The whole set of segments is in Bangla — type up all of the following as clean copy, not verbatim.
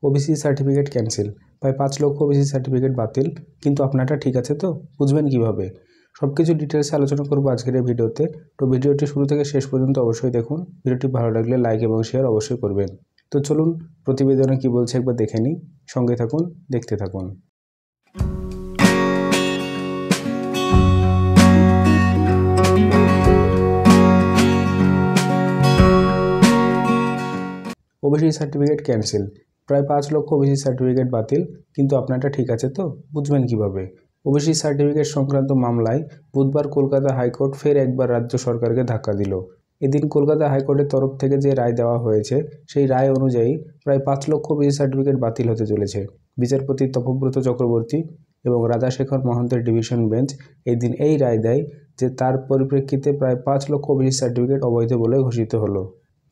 ওবিসি সার্টিফিকেট ক্যান্সেল, প্রায় 5 লক্ষ ওবিসি সার্টিফিকেট বাতিল, কিন্তু আপনারটা ঠিক আছে তো? বুঝবেন কিভাবে? সব কিছু ডিটেলসে আলোচনা করব আজকের এই ভিডিওতে। তো ভিডিওটি শুরু থেকে শেষ পর্যন্ত অবশ্যই দেখুন। ভিডিওটি ভালো লাগলে লাইক এবং শেয়ার অবশ্যই করবেন। তো চলুন প্রতিবেদনে কি বলছে একবার দেখে নিই। সঙ্গে থাকুন, দেখতে থাকুন। ওবিসি সার্টিফিকেট ক্যান্সেল, প্রায় 5 লক্ষ ওবিসি সার্টিফিকেট বাতিল, কিন্তু আপনারটা ঠিক আছে তো? বুঝবেন কিভাবে? ওবিসি সার্টিফিকেট সংক্রান্ত মামলায় বুধবার কলকাতা হাইকোর্ট ফের একবার রাজ্য সরকারকে ধাক্কা দিল। এদিন কলকাতা হাইকোর্টের তরফ থেকে যে রায় দেওয়া হয়েছে সেই রায় অনুযায়ী প্রায় 5 লক্ষ ওবিসি সার্টিফিকেট বাতিল হতে চলেছে। বিচারপতি তপব্রত চক্রবর্তী এবং রাজাশেখর মহন্তের ডিভিশন বেঞ্চ এদিন এই রায় দেয় যে তার পরিপ্রেক্ষিতে প্রায় 5 লক্ষ ওবিসি সার্টিফিকেট অবৈধ বলে ঘোষিত হলো।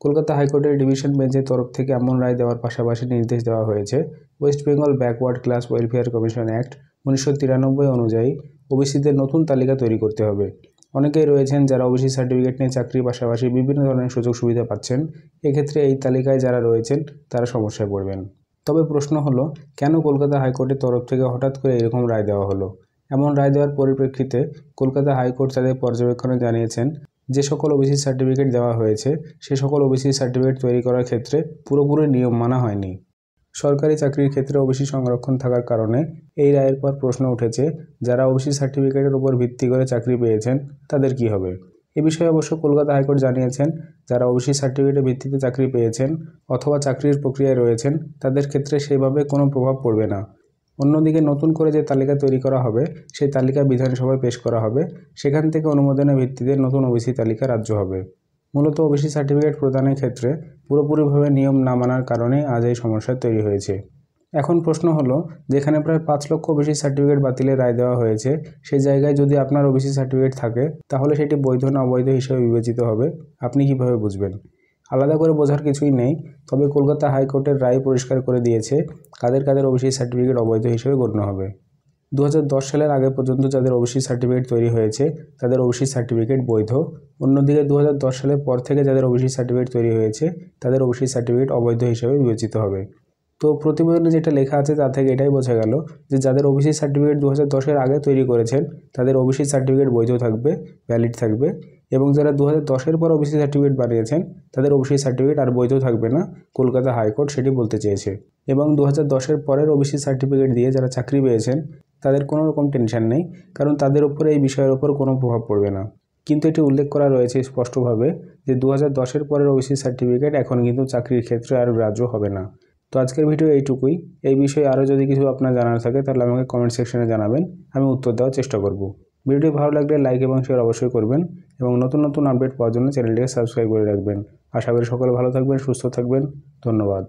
কলকাতা হাইকোর্টের ডিভিশন বেঞ্চের তরফ থেকে এমন রায় দেওয়ার পাশাপাশি নির্দেশ দেওয়া হয়েছে West Bengal backward class welfare commission act 1993 অনুযায়ী ওবিসিদের নতুন তালিকা তৈরি করতে হবে। অনেকেই রয়েছেন যারা ওবিসি সার্টিফিকেট নিয়ে চাকরির পাশাপাশি বিভিন্ন ধরনের সুযোগ সুবিধা পাচ্ছেন। এক্ষেত্রে এই তালিকায় যারা রয়েছেন তারা সমস্যায় পড়বেন। তবে প্রশ্ন হলো, কেন কলকাতা হাইকোর্টের তরফ থেকে হঠাৎ করে এরকম রায় দেওয়া হলো? এমন রায় দেওয়ার পরিপ্রেক্ষিতে কলকাতা হাইকোর্ট তাদের পর্যবেক্ষণে জানিয়েছেন যে সকল ওবিসি সার্টিফিকেট দেওয়া হয়েছে সে সকল ওবিসি সার্টিফিকেট তৈরি করার ক্ষেত্রে পুরোপুরি নিয়ম মানা হয়নি। সরকারি চাকরির ক্ষেত্রে ওবিসি সংরক্ষণ থাকার কারণে এই রায়ের পর প্রশ্ন উঠেছে, যারা ওবিসি সার্টিফিকেটের উপর ভিত্তি করে চাকরি পেয়েছেন তাদের কি হবে? এ বিষয়ে অবশ্য কলকাতা হাইকোর্ট জানিয়েছেন, যারা ওবিসি সার্টিফিকেটের ভিত্তিতে চাকরি পেয়েছেন অথবা চাকরির প্রক্রিয়ায় রয়েছেন তাদের ক্ষেত্রে সেভাবে কোনো প্রভাব পড়বে না। অন্যদিকে নতুন করে যে তালিকা তৈরি করা হবে সেই তালিকা বিধানসভায় পেশ করা হবে, সেখান থেকে অনুমোদনের ভিত্তিতে নতুন ওবিসি তালিকা রাজ্য হবে। মূলত ওবিসি সার্টিফিকেট প্রদানের ক্ষেত্রে পুরোপুরিভাবে নিয়ম না মানার কারণে আজ এই সমস্যা তৈরি হয়েছে। এখন প্রশ্ন হলো, যেখানে প্রায় 5 লক্ষ ওবিসি সার্টিফিকেট বাতিলের রায় দেওয়া হয়েছে সেই জায়গায় যদি আপনার ওবিসি সার্টিফিকেট থাকে তাহলে সেটি বৈধ না অবৈধ হিসেবে বিবেচিত হবে, আপনি কিভাবে বুঝবেন? আলাদা করে বোঝার কিছুই নেই, তবে কলকাতা হাইকোর্টের রায় পরিষ্কার করে দিয়েছে কাদের কাদের ওবিসি সার্টিফিকেট অবৈধ হিসেবে গণ্য হবে। 2010 সালের আগে পর্যন্ত যাদের ওবিসি সার্টিফিকেট তৈরি হয়েছে তাদের ওবিসি সার্টিফিকেট বৈধ। অন্যদিকে 2010 সালের পর থেকে যাদের ওবিসি সার্টিফিকেট তৈরি হয়েছে তাদের ওবিসি সার্টিফিকেট অবৈধ হিসেবে বিবেচিত হবে। তো প্রতিবেদনে যেটা লেখা আছে তা থেকে এটাই বোঝা গেল যে যাদের ওবিসি সার্টিফিকেট 2010-এর আগে তৈরি করেছেন তাদের ওবিসি সার্টিফিকেট বৈধ থাকবে, ভ্যালিড থাকবে, এবং যারা 2010-এর পর ওবিসি সার্টিফিকেট বানিয়েছেন তাদের ওবিসি সার্টিফিকেট আর বৈধ থাকবে না, কলকাতা হাইকোর্ট সেটি বলতে চেয়েছে। এবং 2010-এর পরের ওবিসি সার্টিফিকেট দিয়ে যারা চাকরি পেয়েছেন তাদের কোনো রকম টেনশন নেই, কারণ তাদের উপরে এই বিষয়ের উপর কোনো প্রভাব পড়বে না। কিন্তু এটি উল্লেখ করা রয়েছে স্পষ্টভাবে যে 2010-এর পরের ওবিসি সার্টিফিকেট এখন কিন্তু চাকরির ক্ষেত্রে আর গ্রাহ্য হবে না। তো আজকের ভিডিও এইটুকুই। এই বিষয়ে আরও যদি কিছু আপনার জানার থাকে তাহলে আমাকে কমেন্ট সেকশনে জানাবেন, আমি উত্তর দেওয়ার চেষ্টা করব। ভিডিওটি ভালো লাগলে লাইক এবং শেয়ার অবশ্যই করবেন এবং নতুন নতুন আপডেট পাওয়ার জন্য চ্যানেলটিকে সাবস্ক্রাইব করে রাখবেন। আশা করি সকলে ভালো থাকবেন, সুস্থ থাকবেন। ধন্যবাদ।